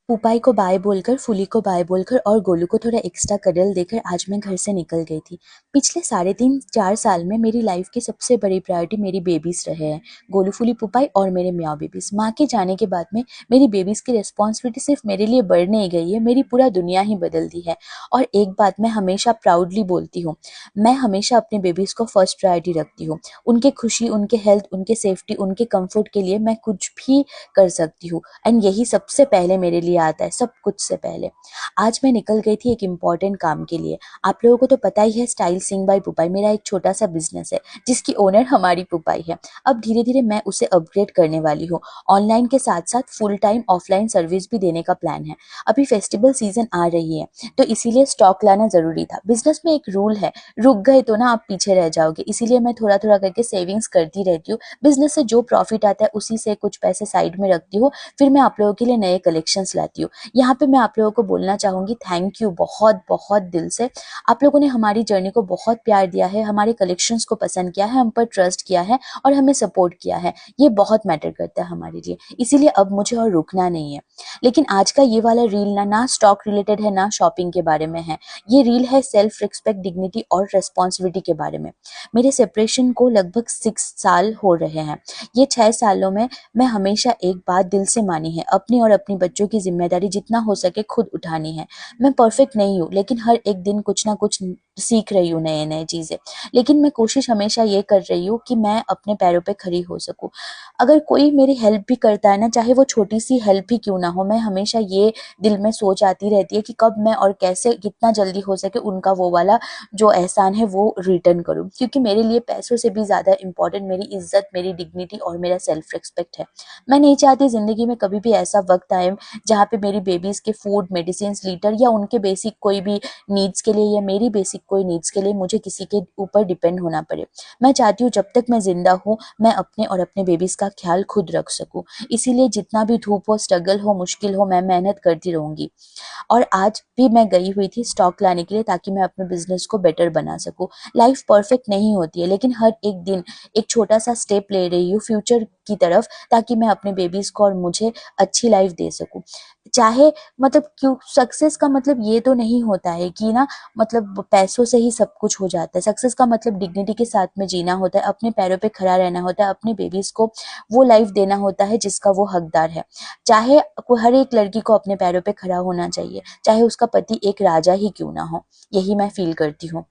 पुपाई को बाय बोलकर, फूली को बाय बोलकर और गोलू को थोड़ा एक्स्ट्रा कडल देकर आज मैं घर से निकल गई थी। पिछले 3.5-4 साल में मेरी लाइफ की सबसे बड़ी प्रायोरिटी मेरी बेबीज रहे हैं, गोलू, फूली, पुपाई और मेरे म्याऊं बेबीज। माँ के जाने के बाद में मेरी बेबीज की रिस्पॉन्सिबिलिटी सिर्फ मेरे लिए बढ़ नहीं गई है, मेरी पूरा दुनिया ही बदल दी है। और एक बात मैं हमेशा प्राउडली बोलती हूँ, मैं हमेशा अपने बेबीज को फर्स्ट प्रायोरिटी रखती हूँ। उनके खुशी, उनके हेल्थ, उनके सेफ्टी, उनके कम्फर्ट के लिए मैं कुछ भी कर सकती हूँ। एंड यही सबसे पहले मेरे लिए आता है, सब कुछ से पहले। आज मैं निकल गई थी एक इम्पॉर्टेंट काम के लिए। आप लोगों को तो पता ही है, स्टाइल सिंह बाय पुपाई मेरा एक छोटा सा बिजनेस है जिसकी ओनर हमारी पुपाई है। अब धीरे धीरे मैं उसे अपग्रेड करने वाली हूँ। ऑनलाइन के साथ साथ फुल टाइम ऑफलाइन सर्विस भी देने का प्लान है। अभी फेस्टिवल सीजन आ रही है तो इसीलिए स्टॉक लाना जरूरी था। बिजनेस में एक रूल है, रुक गए तो ना आप पीछे रह जाओगे, इसीलिए मैं थोड़ा थोड़ा करके सेविंग्स करती रहती हूँ। बिजनेस से जो प्रॉफिट आता है उसी से कुछ पैसे साइड में रखती हूँ, फिर मैं आप लोगों के लिए नए कलेक्शंस लाती हूँ। यहाँ पे मैं आप लोगों को बोलना चाहूंगी, थैंक यू बहुत बहुत दिल से। आप लोगों ने हमारी जर्नी को बहुत प्यार दिया है, हमारे कलेक्शंस को पसंद किया है, हम पर ट्रस्ट किया है और हमें सपोर्ट किया है। ये बहुत मैटर करता है हमारे लिए, इसीलिए अब मुझे और रुकना नहीं है। लेकिन आज का ये वाला रील ना स्टॉक रिलेटेड है, ना शॉपिंग के बारे में है। ये रील है सेल्फ रिस्पेक्ट, डिग्निटी और रेस्पॉन्सिबिलिटी के बारे में। मेरे सेपरेशन को लगभग 6 साल हो रहे हैं। ये 6 सालों में मैं हमेशा एक बात दिल से मानी है, अपनी और अपनी बच्चों की जिम्मेदारी जितना हो सके खुद उठानी है। मैं परफेक्ट नहीं हूँ, लेकिन हर एक दिन कुछ ना कुछ सीख रही हूँ, नए नए चीजें। लेकिन मैं कोशिश हमेशा ये कर रही हूँ कि मैं अपने पैरों पे खड़ी हो सकूँ। अगर कोई मेरी हेल्प भी करता है ना, चाहे वो छोटी सी हेल्प ही क्यों ना हो, मैं हमेशा ये दिल में सोच आती रहती है कि कब मैं और कैसे कितना जल्दी हो सके उनका वो वाला जो एहसान है वो रिटर्न करूँ। क्योंकि मेरे लिए पैसों से भी ज्यादा इंपॉर्टेंट मेरी इज्जत, मेरी डिग्निटी और मेरा सेल्फ रिस्पेक्ट है। मैं नहीं चाहती जिंदगी में कभी भी ऐसा वक्त आए जहाँ पे मेरी बेबीज के फूड, मेडिसिन, लीटर या उनके बेसिक कोई भी नीड्स के लिए या मेरी बेसिक कोई नीड्स के लिए मुझे किसी के ऊपर डिपेंड होना पड़े। मैं चाहती हूँ जब तक मैं जिंदा हूँ मैं अपने और अपने बेबीज का ख्याल खुद रख सकूँ। इसीलिए जितना भी धूप हो, स्ट्रगल हो, मुश्किल हो, मैं मेहनत करती रहूंगी। और आज भी मैं गई हुई थी स्टॉक लाने के लिए ताकि मैं अपने बिजनेस को बेटर बना सकूं। लाइफ परफेक्ट नहीं होती है, लेकिन हर एक दिन एक छोटा सा स्टेप ले रही हूँ फ्यूचर की तरफ, ताकि मैं अपने बेबीज को और मुझे अच्छी लाइफ दे सकूं। चाहे मतलब क्यों, सक्सेस का मतलब ये तो नहीं होता है कि ना मतलब पैसों से ही सब कुछ हो जाता है। सक्सेस का मतलब डिग्निटी के साथ में जीना होता है, अपने पैरों पे खड़ा रहना होता है, अपने बेबीज को वो लाइफ देना होता है जिसका वो हकदार है। चाहे हर एक लड़की को अपने पैरों पे खड़ा होना चाहिए, चाहे उसका पति एक राजा ही क्यों ना हो। यही मैं फील करती हूँ।